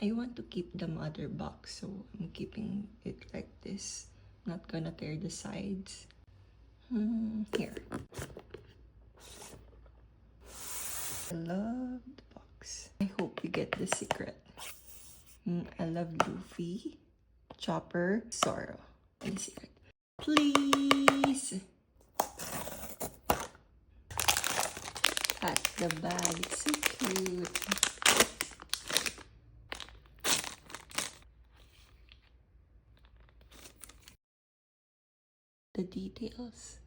I want to keep the mother box, so I'm keeping it like this. Not gonna tear the sides. Here. I love the box. I hope we get the secret. I love Luffy, Chopper, Zoro. And the secret. Please! At the bag. It's so cute. The details.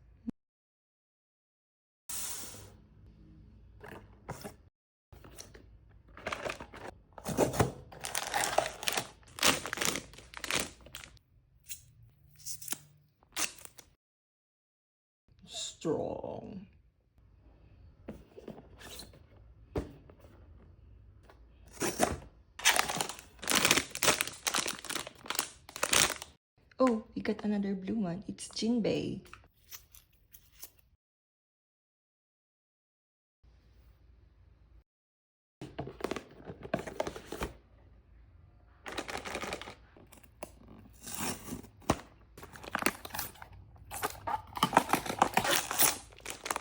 Strong. Oh, we got another blue one. It's Jinbei.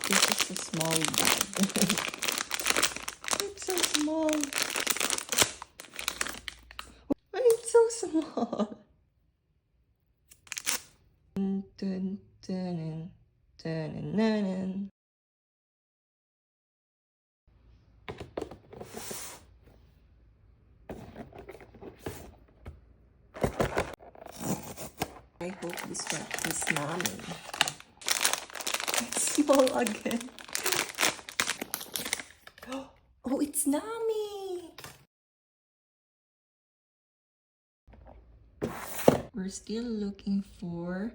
This is a small bag. It's so small. Why it's so small? Dun, dun, dun, dun, dun, dun. I hope this one is Nami. It's small again. Oh, it's Nami! We're still looking for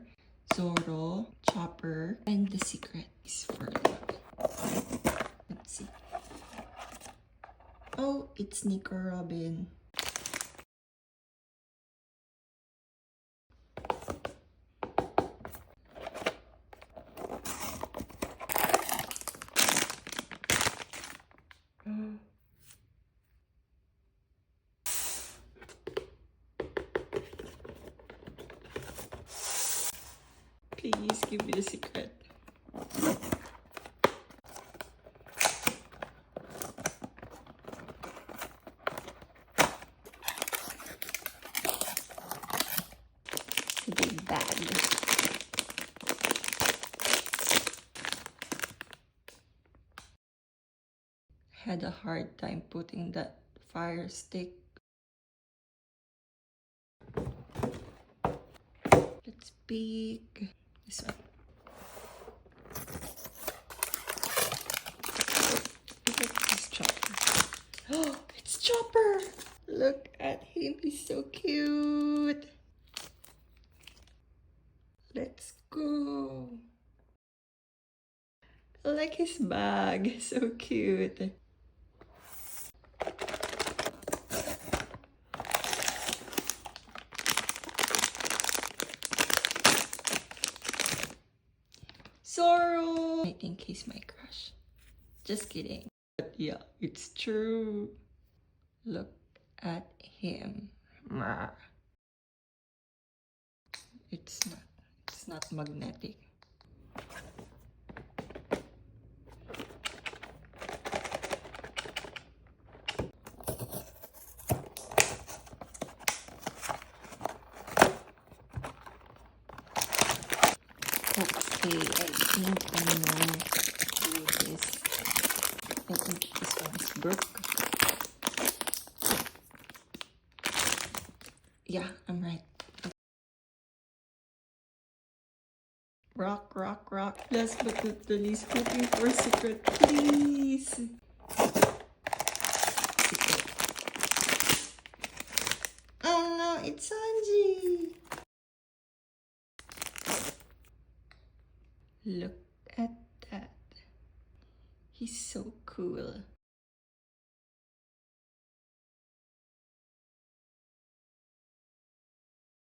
Zoro, Chopper, and the secret is for luck. Let's see. Oh, it's Nico Robin. Please give me the secret. The big bag. Had a hard time putting that fire stick. Let's pick this one. Look at this Chopper. Oh, it's Chopper! Look at him, he's so cute. Let's go. I like his bag, so cute. Zoro! I think he's my crush. Just kidding. But yeah, it's true. Look at him. It's not magnetic. Okay, I think I know who it is. I think this one is Brooke. Yeah, I'm right. Rock, rock, rock. Last but not the least, hoping for a secret, please. Secret. Oh no, it's Sanji. Look at that. He's so cool.